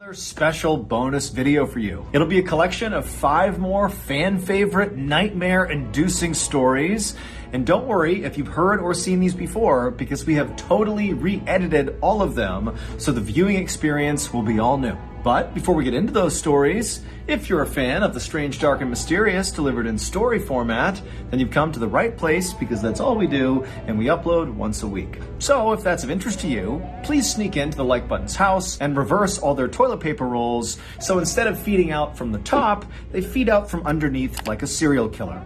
Another special bonus video for you. It'll be a collection of 5 more fan favorite nightmare-inducing stories. And don't worry if you've heard or seen these before, because we have totally re-edited all of them, so the viewing experience will be all new. But before we get into those stories, if you're a fan of the strange, dark, and mysterious delivered in story format, then you've come to the right place, because that's all we do, and we upload once a week. So if that's of interest to you, please sneak into the Like Button's house and reverse all their toilet paper rolls, so instead of feeding out from the top, they feed out from underneath like a serial killer.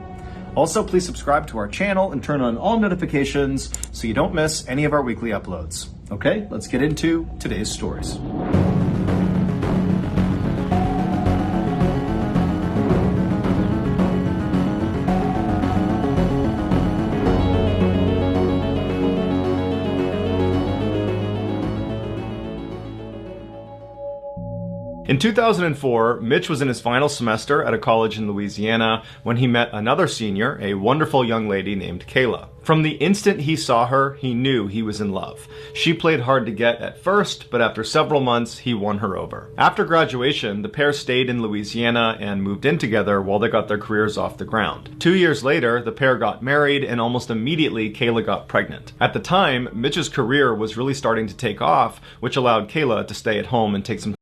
Also, please subscribe to our channel and turn on all notifications so you don't miss any of our weekly uploads. Okay, let's get into today's stories. In 2004, Mitch was in his final semester at a college in Louisiana when he met another senior, a wonderful young lady named Kayla. From the instant he saw her, he knew he was in love. She played hard to get at first, but after several months, he won her over. After graduation, the pair stayed in Louisiana and moved in together while they got their careers off the ground. 2 years later, the pair got married, and almost immediately, Kayla got pregnant. At the time, Mitch's career was really starting to take off, which allowed Kayla to stay at home and take some.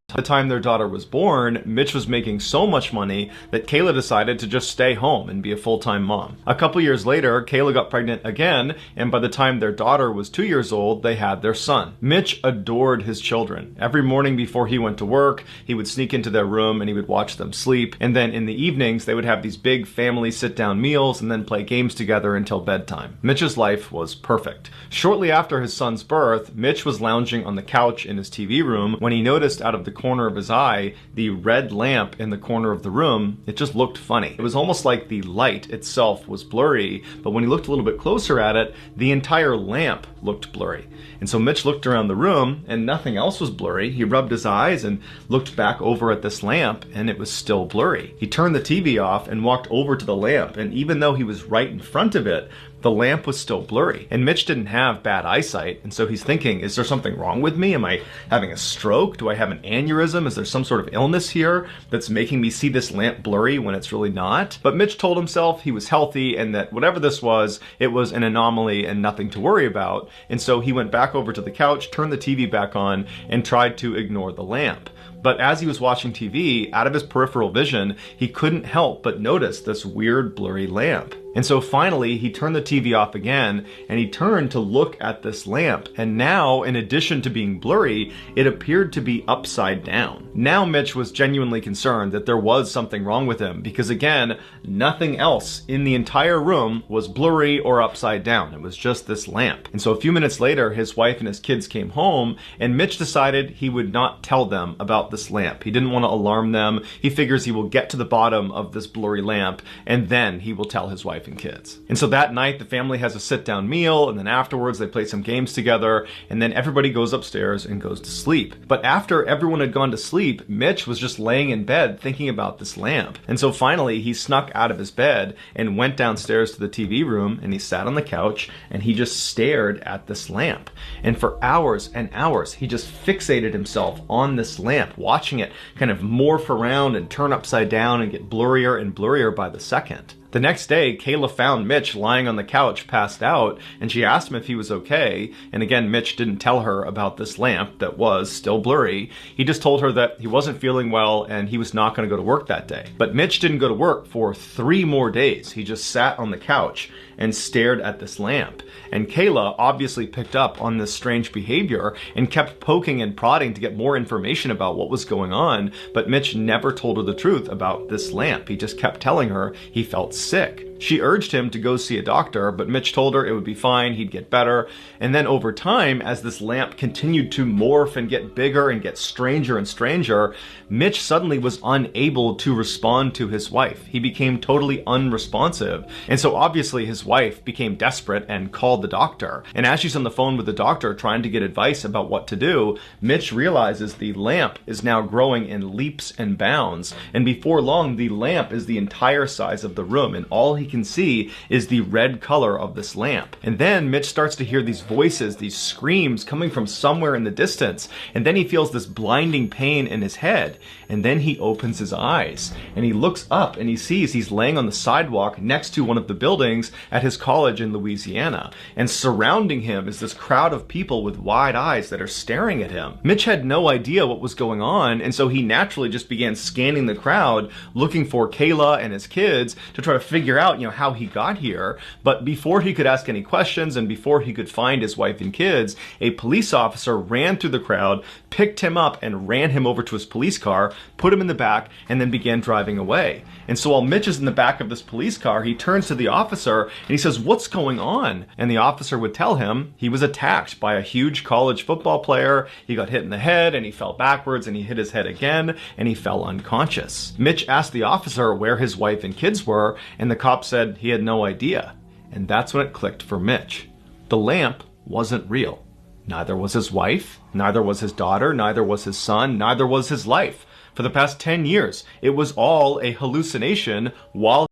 By the time their daughter was born, Mitch was making so much money that Kayla decided to just stay home and be a full-time mom. A couple years later, Kayla got pregnant again, and by the time their daughter was 2 years old, they had their son. Mitch adored his children. Every morning before he went to work, he would sneak into their room and he would watch them sleep, and then in the evenings, they would have these big family sit-down meals and then play games together until bedtime. Mitch's life was perfect. Shortly after his son's birth, Mitch was lounging on the couch in his TV room when he noticed out of the corner of his eye the red lamp in the corner of the room. It just looked funny. It was almost like the light itself was blurry, but when he looked a little bit closer at it, the entire lamp looked blurry. And so Mitch looked around the room and nothing else was blurry. He rubbed his eyes and looked back over at this lamp and it was still blurry. He turned the TV off and walked over to the lamp, and even though he was right in front of it, the lamp was still blurry. And Mitch didn't have bad eyesight, and so he's thinking, is there something wrong with me? Am I having a stroke? Do I have an aneurysm? Is there some sort of illness here that's making me see this lamp blurry when it's really not? But Mitch told himself he was healthy and that whatever this was, it was an anomaly and nothing to worry about. And so he went back over to the couch, turned the TV back on, and tried to ignore the lamp. But as he was watching TV, out of his peripheral vision, he couldn't help but notice this weird blurry lamp. And so finally, he turned the TV off again, and he turned to look at this lamp. And now, in addition to being blurry, it appeared to be upside down. Now Mitch was genuinely concerned that there was something wrong with him, because again, nothing else in the entire room was blurry or upside down. It was just this lamp. And so a few minutes later, his wife and his kids came home, and Mitch decided he would not tell them about this lamp. He didn't want to alarm them. He figures he will get to the bottom of this blurry lamp, and then he will tell his wife and kids. And so that night, the family has a sit-down meal, and then afterwards they play some games together, and then everybody goes upstairs and goes to sleep. But after everyone had gone to sleep, Mitch was just laying in bed thinking about this lamp. And so finally, he snuck out of his bed and went downstairs to the TV room, and he sat on the couch, and he just stared at this lamp. And for hours and hours, he just fixated himself on this lamp, watching it kind of morph around and turn upside down and get blurrier and blurrier by the second. The next day, Kayla found Mitch lying on the couch, passed out, and she asked him if he was okay. And again, Mitch didn't tell her about this lamp that was still blurry. He just told her that he wasn't feeling well and he was not going to go to work that day. But Mitch didn't go to work for 3 more days. He just sat on the couch and stared at this lamp. And Kayla obviously picked up on this strange behavior and kept poking and prodding to get more information about what was going on, but Mitch never told her the truth about this lamp. He just kept telling her he felt sick. She urged him to go see a doctor, but Mitch told her it would be fine, he'd get better. And then over time, as this lamp continued to morph and get bigger and get stranger and stranger, Mitch suddenly was unable to respond to his wife. He became totally unresponsive. And so obviously his wife became desperate and called the doctor. And as she's on the phone with the doctor trying to get advice about what to do, Mitch realizes the lamp is now growing in leaps and bounds. And before long, the lamp is the entire size of the room, and all he can see is the red color of this lamp. And then Mitch starts to hear these voices, these screams coming from somewhere in the distance. And then he feels this blinding pain in his head. And then he opens his eyes and he looks up and he sees he's laying on the sidewalk next to one of the buildings at his college in Louisiana. And surrounding him is this crowd of people with wide eyes that are staring at him. Mitch had no idea what was going on, and so he naturally just began scanning the crowd, looking for Kayla and his kids to try to figure out, how he got here. But before he could ask any questions and before he could find his wife and kids, a police officer ran through the crowd, picked him up and ran him over to his police car, put him in the back, and then began driving away. And so while Mitch is in the back of this police car, he turns to the officer and he says, "What's going on?" And the officer would tell him he was attacked by a huge college football player. He got hit in the head and he fell backwards and he hit his head again and he fell unconscious. Mitch asked the officer where his wife and kids were, and the cop said he had no idea. And that's when it clicked for Mitch. The lamp wasn't real. Neither was his wife, neither was his daughter, neither was his son, neither was his life. For the past 10 years, it was all a hallucination while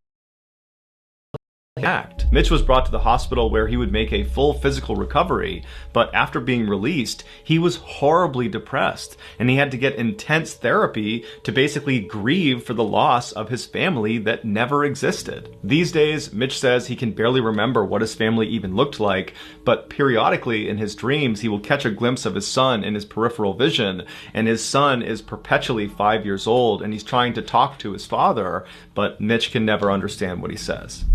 act. Mitch was brought to the hospital where he would make a full physical recovery, but after being released, he was horribly depressed, and he had to get intense therapy to basically grieve for the loss of his family that never existed. These days, Mitch says he can barely remember what his family even looked like, but periodically in his dreams, he will catch a glimpse of his son in his peripheral vision, and his son is perpetually 5 years old, and he's trying to talk to his father, but Mitch can never understand what he says.